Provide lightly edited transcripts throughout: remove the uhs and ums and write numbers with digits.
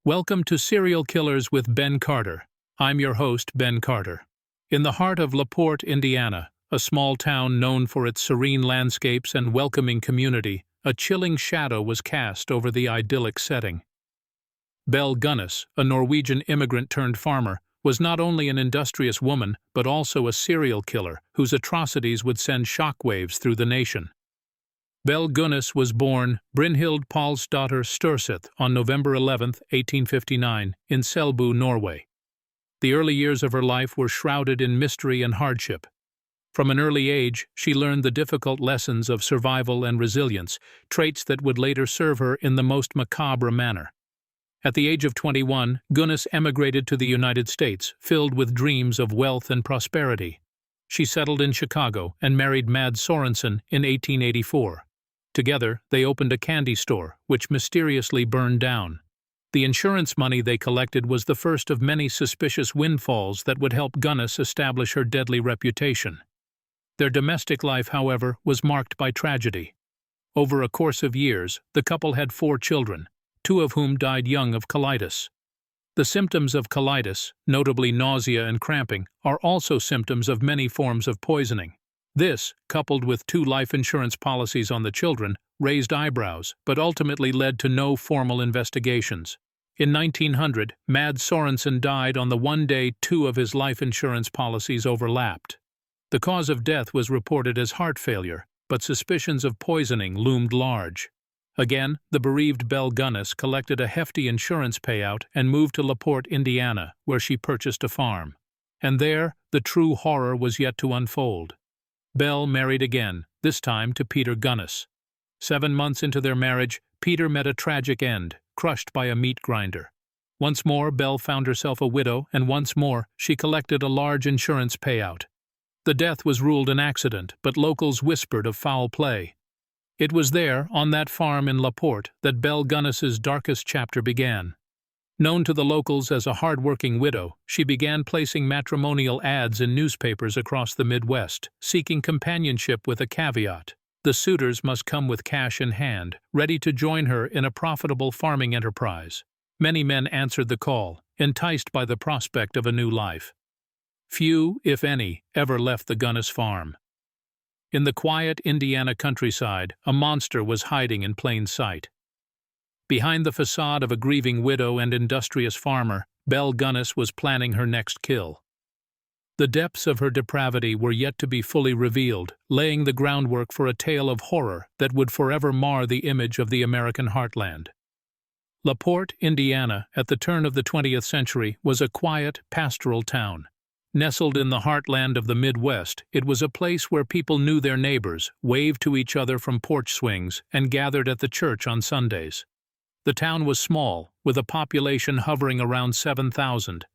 Welcome to Serial Killers with Ben Carter. I'm your host, Ben Carter. In the heart of LaPorte, Indiana, a small town known for its serene landscapes and welcoming community, a chilling shadow was cast over the idyllic setting. Belle Gunness, a Norwegian immigrant-turned-farmer, was not only an industrious woman but also a serial killer whose atrocities would send shockwaves through the nation. Belle Gunness was born Brynhild Paulsdottir Sturseth on November 11, 1859, in Selbu, Norway. The early years of her life were shrouded in mystery and hardship. From an early age, she learned the difficult lessons of survival and resilience, traits that would later serve her in the most macabre manner. At the age of 21, Gunness emigrated to the United States, filled with dreams of wealth and prosperity. She settled in Chicago and married Mads Sorensen in 1884. Together, they opened a candy store, which mysteriously burned down. The insurance money they collected was the first of many suspicious windfalls that would help Gunness establish her deadly reputation. Their domestic life, however, was marked by tragedy. Over a course of years, the couple had 4 children, 2 of whom died young of colitis. The symptoms of colitis, notably nausea and cramping, are also symptoms of many forms of poisoning. This, coupled with 2 life insurance policies on the children, raised eyebrows, but ultimately led to no formal investigations. In 1900, Mads Sorensen died on the one day 2 of his life insurance policies overlapped. The cause of death was reported as heart failure, but suspicions of poisoning loomed large. Again, the bereaved Belle Gunness collected a hefty insurance payout and moved to LaPorte, Indiana, where she purchased a farm. And there, the true horror was yet to unfold. Belle married again, this time to Peter Gunness. 7 months into their marriage, Peter met a tragic end, crushed by a meat grinder. Once more, Belle found herself a widow, and once more, she collected a large insurance payout. The death was ruled an accident, but locals whispered of foul play. It was there, on that farm in LaPorte, that Belle Gunness's darkest chapter began. Known to the locals as a hard-working widow, she began placing matrimonial ads in newspapers across the Midwest, seeking companionship with a caveat. The suitors must come with cash in hand, ready to join her in a profitable farming enterprise. Many men answered the call, enticed by the prospect of a new life. Few, if any, ever left the Gunness farm. In the quiet Indiana countryside, a monster was hiding in plain sight. Behind the facade of a grieving widow and industrious farmer, Belle Gunness was planning her next kill. The depths of her depravity were yet to be fully revealed, laying the groundwork for a tale of horror that would forever mar the image of the American heartland. LaPorte, Indiana, at the turn of the 20th century, was a quiet, pastoral town. Nestled in the heartland of the Midwest, it was a place where people knew their neighbors, waved to each other from porch swings, and gathered at the church on Sundays. The town was small, with a population hovering around 7,000.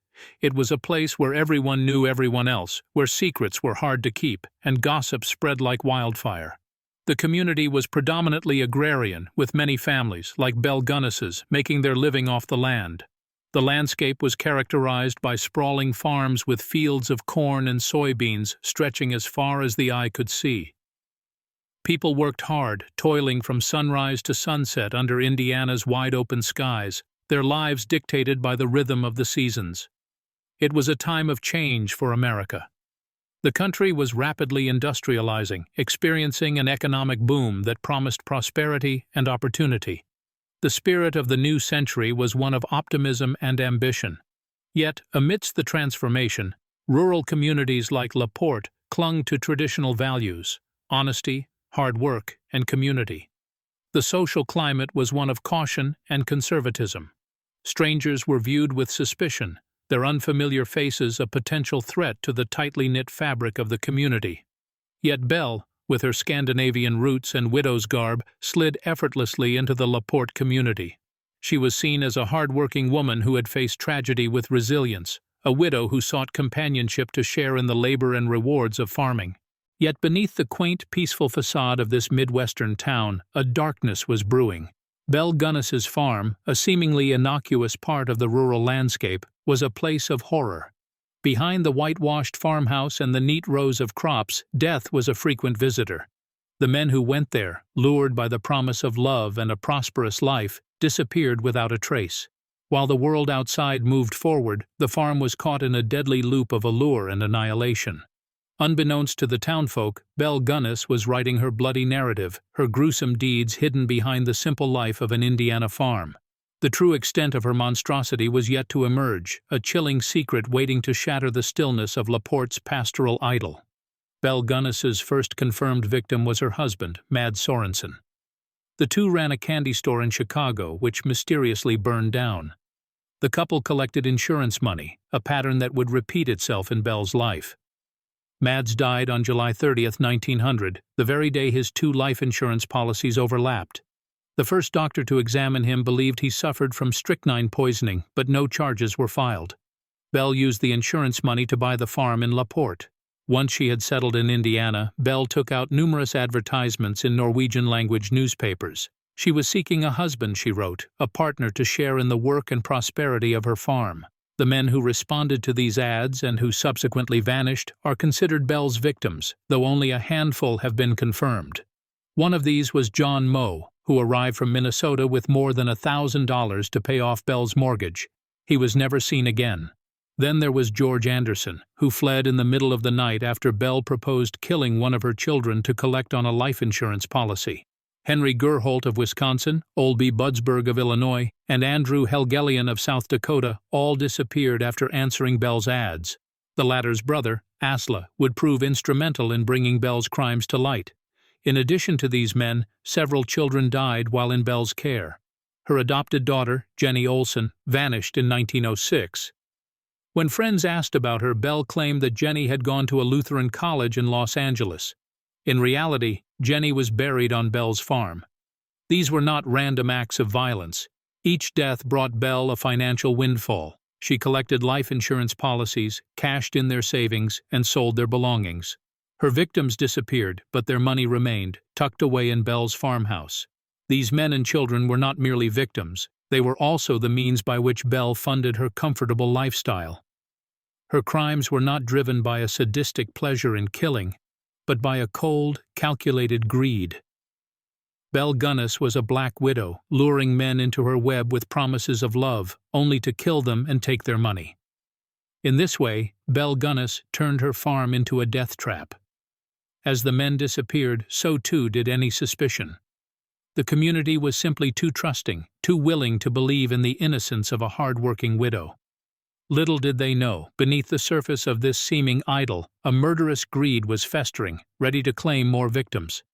It was a place where everyone knew everyone else, where secrets were hard to keep, and gossip spread like wildfire. The community was predominantly agrarian, with many families, like Belle Gunness's, making their living off the land. The landscape was characterized by sprawling farms with fields of corn and soybeans stretching as far as the eye could see. People worked hard, toiling from sunrise to sunset under Indiana's wide-open skies, their lives dictated by the rhythm of the seasons. It was a time of change for America. The country was rapidly industrializing, experiencing an economic boom that promised prosperity and opportunity. The spirit of the new century was one of optimism and ambition. Yet, amidst the transformation, rural communities like LaPorte clung to traditional values: honesty, hard work, and community. The social climate was one of caution and conservatism. Strangers were viewed with suspicion, their unfamiliar faces a potential threat to the tightly knit fabric of the community. Yet Belle, with her Scandinavian roots and widow's garb, slid effortlessly into the LaPorte community. She was seen as a hard-working woman who had faced tragedy with resilience, a widow who sought companionship to share in the labor and rewards of farming. Yet beneath the quaint, peaceful facade of this Midwestern town, a darkness was brewing. Belle Gunness's farm, a seemingly innocuous part of the rural landscape, was a place of horror. Behind the whitewashed farmhouse and the neat rows of crops, death was a frequent visitor. The men who went there, lured by the promise of love and a prosperous life, disappeared without a trace. While the world outside moved forward, the farm was caught in a deadly loop of allure and annihilation. Unbeknownst to the townfolk, Belle Gunness was writing her bloody narrative, her gruesome deeds hidden behind the simple life of an Indiana farm. The true extent of her monstrosity was yet to emerge, a chilling secret waiting to shatter the stillness of LaPorte's pastoral idyll. Belle Gunness's first confirmed victim was her husband, Mad Sorensen. The two ran a candy store in Chicago, which mysteriously burned down. The couple collected insurance money, a pattern that would repeat itself in Belle's life. Mads died on July 30th, 1900, the very day his two life insurance policies overlapped. The first doctor to examine him believed he suffered from strychnine poisoning, but no charges were filed. Belle used the insurance money to buy the farm in LaPorte. Once she had settled in Indiana, Belle took out numerous advertisements in Norwegian-language newspapers. She was seeking a husband, she wrote, a partner to share in the work and prosperity of her farm. The men who responded to these ads and who subsequently vanished are considered Belle's victims, though only a handful have been confirmed. One of these was John Moe, who arrived from Minnesota with more than $1,000 to pay off Belle's mortgage. He was never seen again. Then there was George Anderson, who fled in the middle of the night after Belle proposed killing one of her children to collect on a life insurance policy. Henry Gerholt of Wisconsin, Olby Budsberg of Illinois, and Andrew Helgelian of South Dakota all disappeared after answering Belle's ads. The latter's brother, Asla, would prove instrumental in bringing Belle's crimes to light. In addition to these men, several children died while in Belle's care. Her adopted daughter, Jenny Olson, vanished in 1906. When friends asked about her, Belle claimed that Jenny had gone to a Lutheran college in Los Angeles. In reality, Jenny was buried on Belle's farm. These were not random acts of violence. Each death brought Belle a financial windfall. She collected life insurance policies, cashed in their savings, and sold their belongings. Her victims disappeared, but their money remained, tucked away in Belle's farmhouse. These men and children were not merely victims. They were also the means by which Belle funded her comfortable lifestyle. Her crimes were not driven by a sadistic pleasure in killing, but by a cold, calculated greed. Belle Gunness was a black widow, luring men into her web with promises of love, only to kill them and take their money. In this way, Belle Gunness turned her farm into a death trap. As the men disappeared, so too did any suspicion. The community was simply too trusting, too willing to believe in the innocence of a hard-working widow. Little did they know, beneath the surface of this seeming idyll, a murderous greed was festering, ready to claim more victims.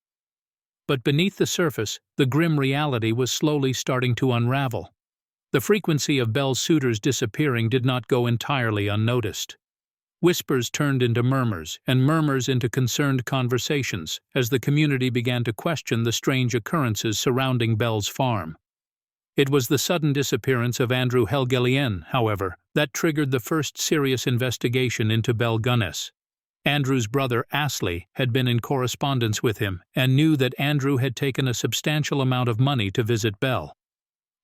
But beneath the surface, the grim reality was slowly starting to unravel. The frequency of Belle's suitors disappearing did not go entirely unnoticed. Whispers turned into murmurs, and murmurs into concerned conversations, as the community began to question the strange occurrences surrounding Belle's farm. It was the sudden disappearance of Andrew Helgelian, however, that triggered the first serious investigation into Belle Gunness. Andrew's brother, Astley, had been in correspondence with him and knew that Andrew had taken a substantial amount of money to visit Belle.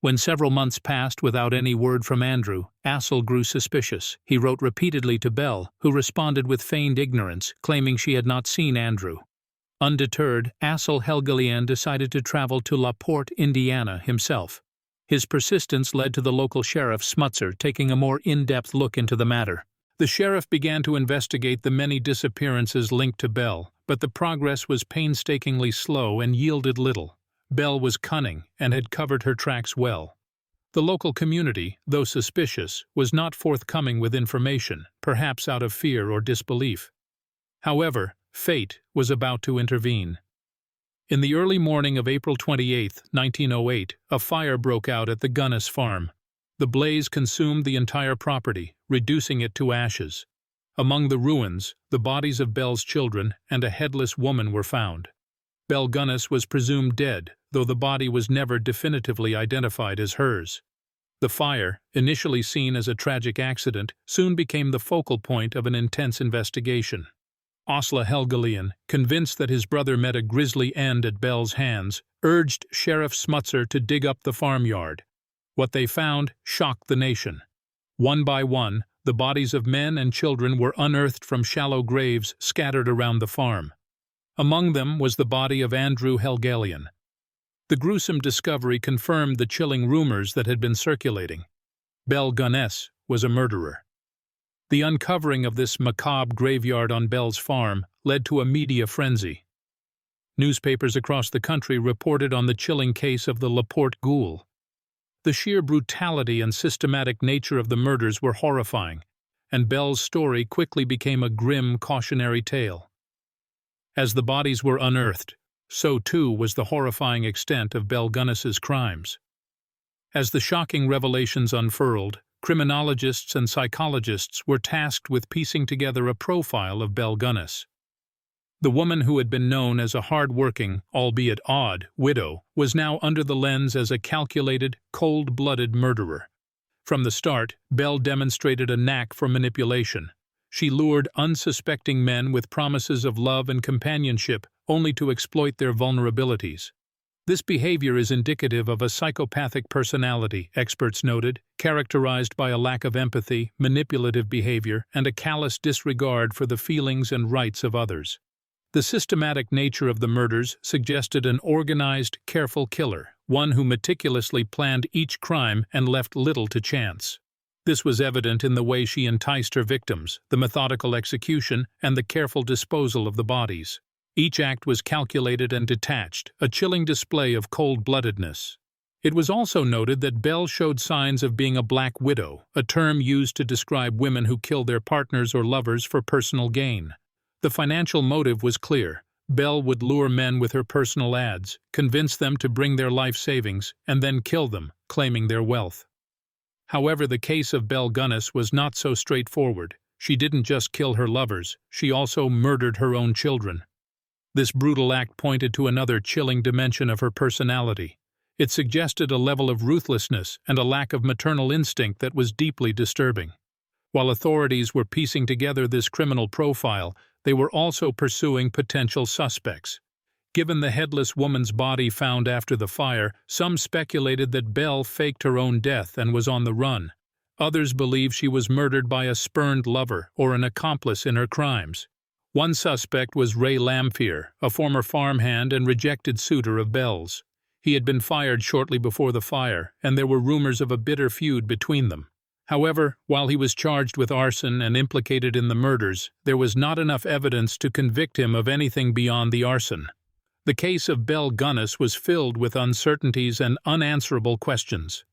When several months passed without any word from Andrew, Astle grew suspicious. He wrote repeatedly to Belle, who responded with feigned ignorance, claiming she had not seen Andrew. Undeterred, Astle Helgelian decided to travel to LaPorte, Indiana, himself. His persistence led to the local sheriff, Smutzer, taking a more in-depth look into the matter. The sheriff began to investigate the many disappearances linked to Belle, but the progress was painstakingly slow and yielded little. Belle was cunning and had covered her tracks well. The local community, though suspicious, was not forthcoming with information, perhaps out of fear or disbelief. However, fate was about to intervene. In the early morning of April 28, 1908, a fire broke out at the Gunness farm. The blaze consumed the entire property, reducing it to ashes. Among the ruins, the bodies of Belle's children and a headless woman were found. Belle Gunness was presumed dead, though the body was never definitively identified as hers. The fire, initially seen as a tragic accident, soon became the focal point of an intense investigation. Asle Helgelian, convinced that his brother met a grisly end at Belle's hands, urged Sheriff Smutzer to dig up the farmyard. What they found shocked the nation. One by one, the bodies of men and children were unearthed from shallow graves scattered around the farm. Among them was the body of Andrew Helgelian. The gruesome discovery confirmed the chilling rumors that had been circulating. Belle Gunness was a murderer. The uncovering of this macabre graveyard on Belle's farm led to a media frenzy. Newspapers across the country reported on the chilling case of the Laporte ghoul. The sheer brutality and systematic nature of the murders were horrifying, and Belle's story quickly became a grim, cautionary tale. As the bodies were unearthed, so too was the horrifying extent of Belle Gunness's crimes. As the shocking revelations unfurled, criminologists and psychologists were tasked with piecing together a profile of Belle Gunness. The woman who had been known as a hard-working, albeit odd, widow was now under the lens as a calculated, cold-blooded murderer. From the start, Belle demonstrated a knack for manipulation. She lured unsuspecting men with promises of love and companionship, only to exploit their vulnerabilities. This behavior is indicative of a psychopathic personality, experts noted, characterized by a lack of empathy, manipulative behavior, and a callous disregard for the feelings and rights of others. The systematic nature of the murders suggested an organized, careful killer, one who meticulously planned each crime and left little to chance. This was evident in the way she enticed her victims, the methodical execution, and the careful disposal of the bodies. Each act was calculated and detached, a chilling display of cold-bloodedness. It was also noted that Belle showed signs of being a black widow, a term used to describe women who kill their partners or lovers for personal gain. The financial motive was clear. Belle would lure men with her personal ads, convince them to bring their life savings, and then kill them, claiming their wealth. However, the case of Belle Gunness was not so straightforward. She didn't just kill her lovers, she also murdered her own children. This brutal act pointed to another chilling dimension of her personality. It suggested a level of ruthlessness and a lack of maternal instinct that was deeply disturbing. While authorities were piecing together this criminal profile, they were also pursuing potential suspects. Given the headless woman's body found after the fire, some speculated that Belle faked her own death and was on the run. Others believed she was murdered by a spurned lover or an accomplice in her crimes. One suspect was Ray Lamphere, a former farmhand and rejected suitor of Belle's. He had been fired shortly before the fire, and there were rumors of a bitter feud between them. However, while he was charged with arson and implicated in the murders, there was not enough evidence to convict him of anything beyond the arson. The case of Belle Gunness was filled with uncertainties and unanswerable questions.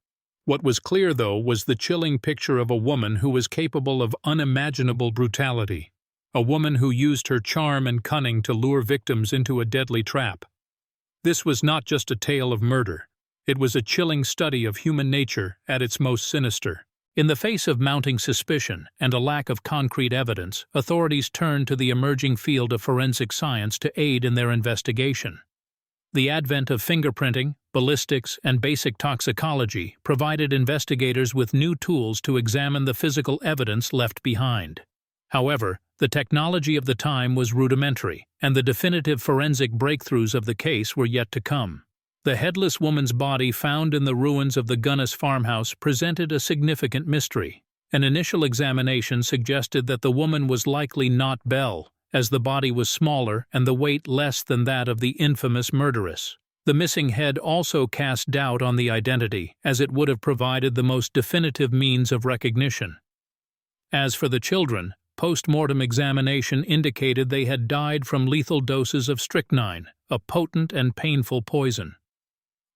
What was clear, though, was the chilling picture of a woman who was capable of unimaginable brutality. A woman who used her charm and cunning to lure victims into a deadly trap. This was not just a tale of murder. It was a chilling study of human nature at its most sinister. In the face of mounting suspicion and a lack of concrete evidence, authorities turned to the emerging field of forensic science to aid in their investigation. The advent of fingerprinting, ballistics, and basic toxicology provided investigators with new tools to examine the physical evidence left behind. However, the technology of the time was rudimentary, and the definitive forensic breakthroughs of the case were yet to come. The headless woman's body found in the ruins of the Gunness farmhouse presented a significant mystery. An initial examination suggested that the woman was likely not Belle, as the body was smaller and the weight less than that of the infamous murderess. The missing head also cast doubt on the identity, as it would have provided the most definitive means of recognition. As for the children, post-mortem examination indicated they had died from lethal doses of strychnine, a potent and painful poison.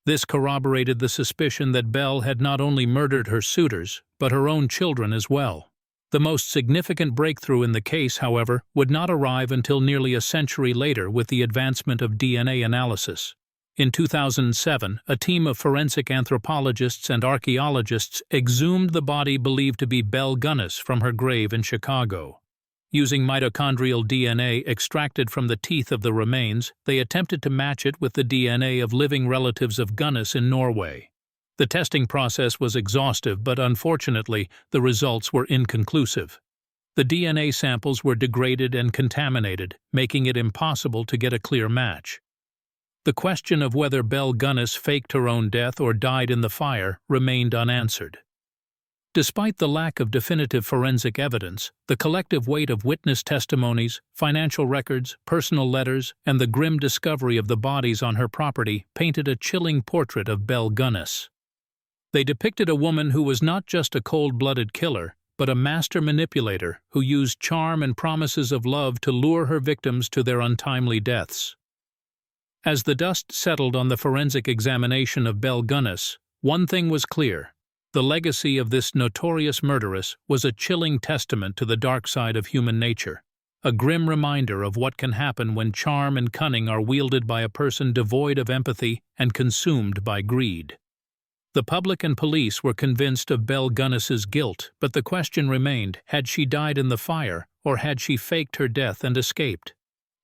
This corroborated the suspicion that Belle had not only murdered her suitors, but her own children as well. The most significant breakthrough in the case, however, would not arrive until nearly a century later with the advancement of DNA analysis. In 2007, a team of forensic anthropologists and archaeologists exhumed the body believed to be Belle Gunness from her grave in Chicago. Using mitochondrial DNA extracted from the teeth of the remains, they attempted to match it with the DNA of living relatives of Gunness in Norway. The testing process was exhaustive, but unfortunately, the results were inconclusive. The DNA samples were degraded and contaminated, making it impossible to get a clear match. The question of whether Belle Gunness faked her own death or died in the fire remained unanswered. Despite the lack of definitive forensic evidence, the collective weight of witness testimonies, financial records, personal letters, and the grim discovery of the bodies on her property painted a chilling portrait of Belle Gunness. They depicted a woman who was not just a cold-blooded killer, but a master manipulator who used charm and promises of love to lure her victims to their untimely deaths. As the dust settled on the forensic examination of Belle Gunness, one thing was clear. The legacy of this notorious murderess was a chilling testament to the dark side of human nature, a grim reminder of what can happen when charm and cunning are wielded by a person devoid of empathy and consumed by greed. The public and police were convinced of Belle Gunness's guilt, but the question remained, had she died in the fire, or had she faked her death and escaped?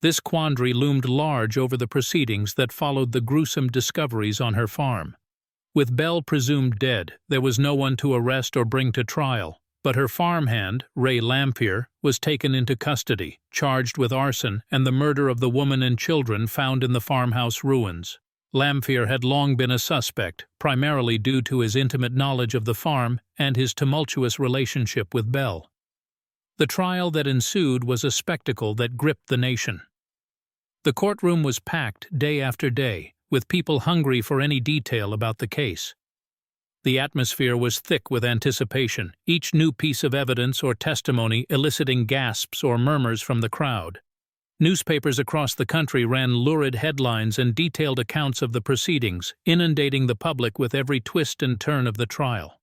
This quandary loomed large over the proceedings that followed the gruesome discoveries on her farm. With Belle presumed dead, there was no one to arrest or bring to trial, but her farmhand, Ray Lamphere, was taken into custody, charged with arson and the murder of the woman and children found in the farmhouse ruins. Lamphere had long been a suspect, primarily due to his intimate knowledge of the farm and his tumultuous relationship with Belle. The trial that ensued was a spectacle that gripped the nation. The courtroom was packed day after day, with people hungry for any detail about the case. The atmosphere was thick with anticipation, each new piece of evidence or testimony eliciting gasps or murmurs from the crowd. Newspapers across the country ran lurid headlines and detailed accounts of the proceedings, inundating the public with every twist and turn of the trial.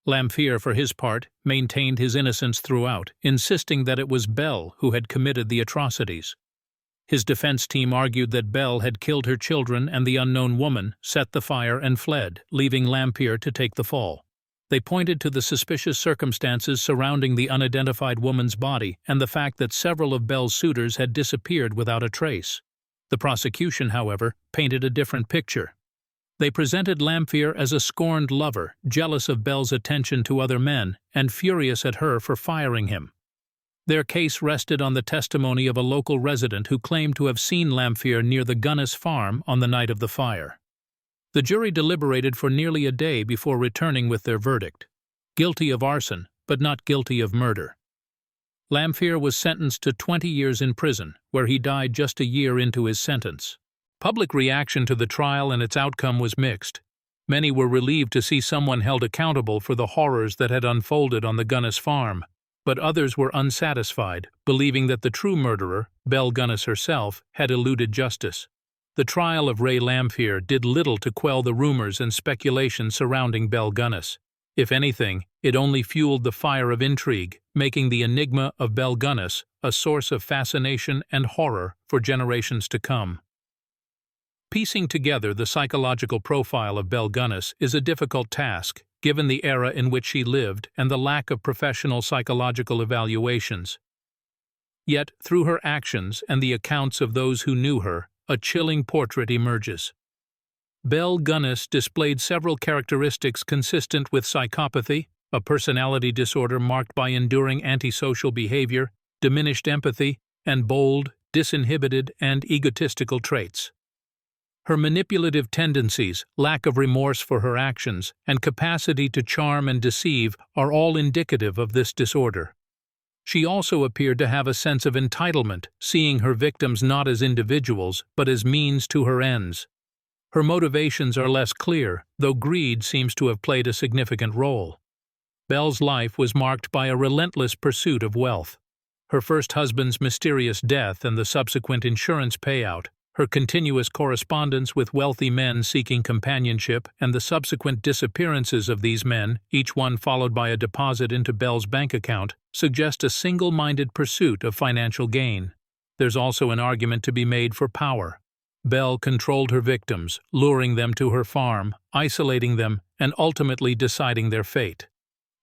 Lamphere, for his part, maintained his innocence throughout, insisting that it was Belle who had committed the atrocities. His defense team argued that Belle had killed her children and the unknown woman, set the fire and fled, leaving Lamphere to take the fall. They pointed to the suspicious circumstances surrounding the unidentified woman's body and the fact that several of Belle's suitors had disappeared without a trace. The prosecution, however, painted a different picture. They presented Lamphere as a scorned lover, jealous of Belle's attention to other men, and furious at her for firing him. Their case rested on the testimony of a local resident who claimed to have seen Lamphere near the Gunness farm on the night of the fire. The jury deliberated for nearly a day before returning with their verdict: guilty of arson, but not guilty of murder. Lamphere was sentenced to 20 years in prison, where he died just a year into his sentence. Public reaction to the trial and its outcome was mixed. Many were relieved to see someone held accountable for the horrors that had unfolded on the Gunness farm, but others were unsatisfied, believing that the true murderer, Belle Gunness herself, had eluded justice. The trial of Ray Lamphere did little to quell the rumors and speculation surrounding Belle Gunness. If anything, it only fueled the fire of intrigue, making the enigma of Belle Gunness a source of fascination and horror for generations to come. Piecing together the psychological profile of Belle Gunness is a difficult task, given the era in which she lived and the lack of professional psychological evaluations. Yet, through her actions and the accounts of those who knew her, a chilling portrait emerges. Belle Gunness displayed several characteristics consistent with psychopathy, a personality disorder marked by enduring antisocial behavior, diminished empathy, and bold, disinhibited, and egotistical traits. Her manipulative tendencies, lack of remorse for her actions, and capacity to charm and deceive are all indicative of this disorder. She also appeared to have a sense of entitlement, seeing her victims not as individuals, but as means to her ends. Her motivations are less clear, though greed seems to have played a significant role. Belle's life was marked by a relentless pursuit of wealth. Her first husband's mysterious death and the subsequent insurance payout, her continuous correspondence with wealthy men seeking companionship, and the subsequent disappearances of these men, each one followed by a deposit into Belle's bank account, suggest a single-minded pursuit of financial gain. There's also an argument to be made for power. Belle controlled her victims, luring them to her farm, isolating them, and ultimately deciding their fate.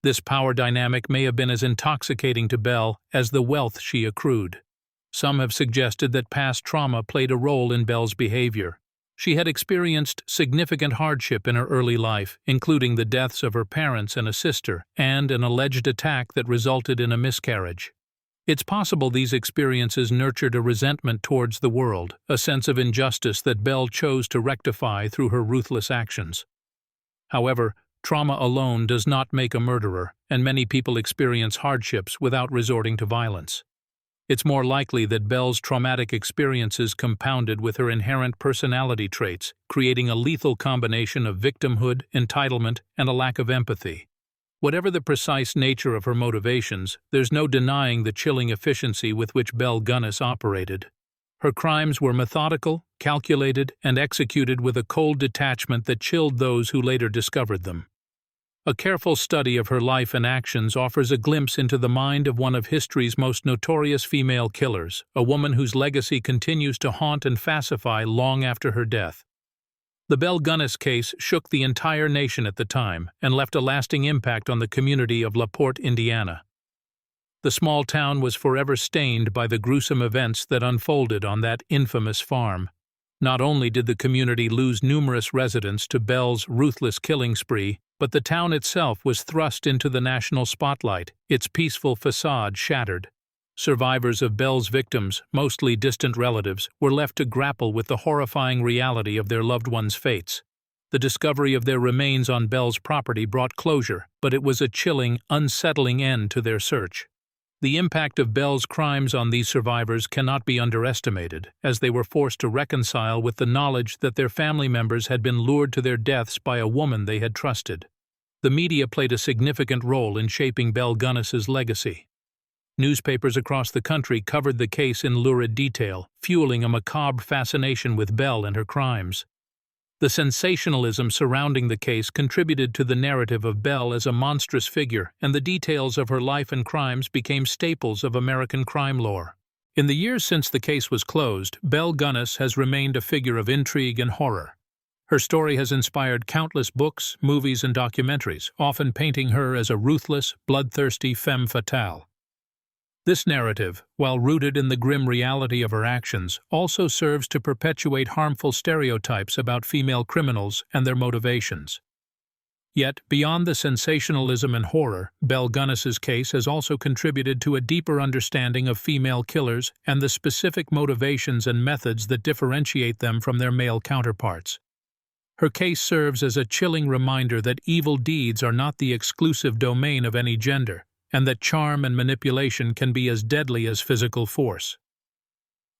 This power dynamic may have been as intoxicating to Belle as the wealth she accrued. Some have suggested that past trauma played a role in Belle's behavior. She had experienced significant hardship in her early life, including the deaths of her parents and a sister, and an alleged attack that resulted in a miscarriage. It's possible these experiences nurtured a resentment towards the world, a sense of injustice that Belle chose to rectify through her ruthless actions. However, trauma alone does not make a murderer, and many people experience hardships without resorting to violence. It's more likely that Belle's traumatic experiences compounded with her inherent personality traits, creating a lethal combination of victimhood, entitlement, and a lack of empathy. Whatever the precise nature of her motivations, there's no denying the chilling efficiency with which Belle Gunness operated. Her crimes were methodical, calculated, and executed with a cold detachment that chilled those who later discovered them. A careful study of her life and actions offers a glimpse into the mind of one of history's most notorious female killers, a woman whose legacy continues to haunt and fascify long after her death. The Belle Gunness case shook the entire nation at the time and left a lasting impact on the community of LaPorte, Indiana. The small town was forever stained by the gruesome events that unfolded on that infamous farm. Not only did the community lose numerous residents to Belle's ruthless killing spree, but the town itself was thrust into the national spotlight, its peaceful facade shattered. Survivors of Belle's victims, mostly distant relatives, were left to grapple with the horrifying reality of their loved ones' fates. The discovery of their remains on Belle's property brought closure, but it was a chilling, unsettling end to their search. The impact of Belle's crimes on these survivors cannot be underestimated, as they were forced to reconcile with the knowledge that their family members had been lured to their deaths by a woman they had trusted. The media played a significant role in shaping Belle Gunness's legacy. Newspapers across the country covered the case in lurid detail, fueling a macabre fascination with Belle and her crimes. The sensationalism surrounding the case contributed to the narrative of Belle as a monstrous figure, and the details of her life and crimes became staples of American crime lore. In the years since the case was closed, Belle Gunness has remained a figure of intrigue and horror. Her story has inspired countless books, movies, and documentaries, often painting her as a ruthless, bloodthirsty femme fatale. This narrative, while rooted in the grim reality of her actions, also serves to perpetuate harmful stereotypes about female criminals and their motivations. Yet, beyond the sensationalism and horror, Belle Gunness's case has also contributed to a deeper understanding of female killers and the specific motivations and methods that differentiate them from their male counterparts. Her case serves as a chilling reminder that evil deeds are not the exclusive domain of any gender, and that charm and manipulation can be as deadly as physical force.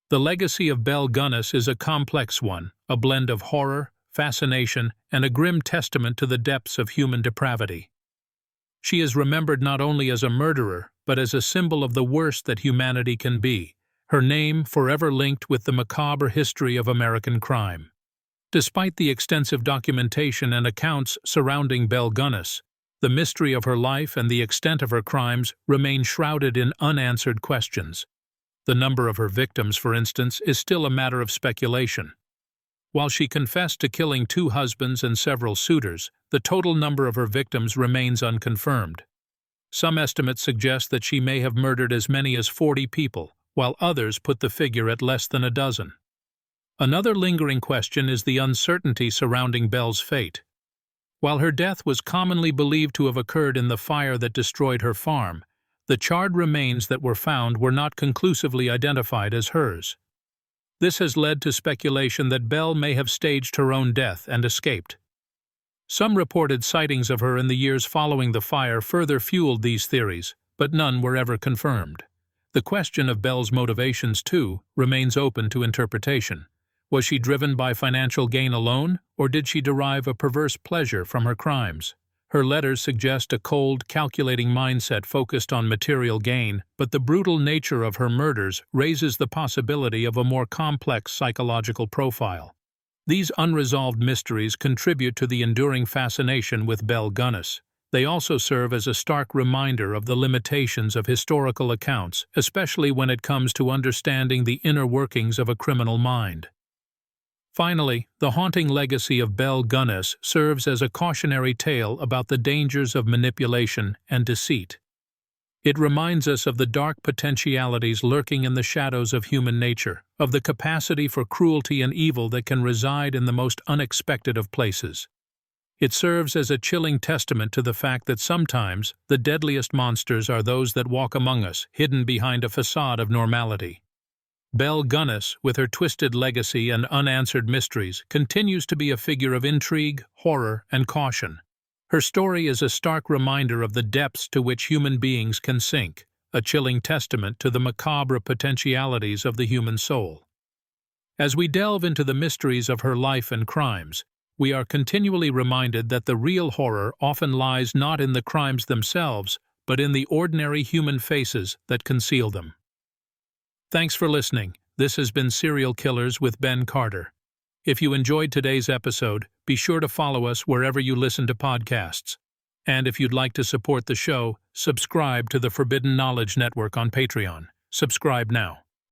The legacy of Belle Gunness is a complex one, a blend of horror, fascination, and a grim testament to the depths of human depravity. She is remembered not only as a murderer, but as a symbol of the worst that humanity can be, her name forever linked with the macabre history of American crime. Despite the extensive documentation and accounts surrounding Belle Gunness, the mystery of her life and the extent of her crimes remain shrouded in unanswered questions. The number of her victims, for instance, is still a matter of speculation. While she confessed to killing 2 husbands and several suitors, the total number of her victims remains unconfirmed. Some estimates suggest that she may have murdered as many as 40 people, while others put the figure at less than a dozen. Another lingering question is the uncertainty surrounding Belle's fate. While her death was commonly believed to have occurred in the fire that destroyed her farm, the charred remains that were found were not conclusively identified as hers. This has led to speculation that Belle may have staged her own death and escaped. Some reported sightings of her in the years following the fire further fueled these theories, but none were ever confirmed. The question of Belle's motivations, too, remains open to interpretation. Was she driven by financial gain alone, or did she derive a perverse pleasure from her crimes? Her letters suggest a cold, calculating mindset focused on material gain, but the brutal nature of her murders raises the possibility of a more complex psychological profile. These unresolved mysteries contribute to the enduring fascination with Belle Gunness. They also serve as a stark reminder of the limitations of historical accounts, especially when it comes to understanding the inner workings of a criminal mind. Finally, the haunting legacy of Belle Gunness serves as a cautionary tale about the dangers of manipulation and deceit. It reminds us of the dark potentialities lurking in the shadows of human nature, of the capacity for cruelty and evil that can reside in the most unexpected of places. It serves as a chilling testament to the fact that sometimes the deadliest monsters are those that walk among us, hidden behind a facade of normality. Belle Gunness, with her twisted legacy and unanswered mysteries, continues to be a figure of intrigue, horror, and caution. Her story is a stark reminder of the depths to which human beings can sink, a chilling testament to the macabre potentialities of the human soul. As we delve into the mysteries of her life and crimes, we are continually reminded that the real horror often lies not in the crimes themselves, but in the ordinary human faces that conceal them. Thanks for listening. This has been Serial Killers with Ben Carter. If you enjoyed today's episode, be sure to follow us wherever you listen to podcasts. And if you'd like to support the show, subscribe to the Forbidden Knowledge Network on Patreon. Subscribe now.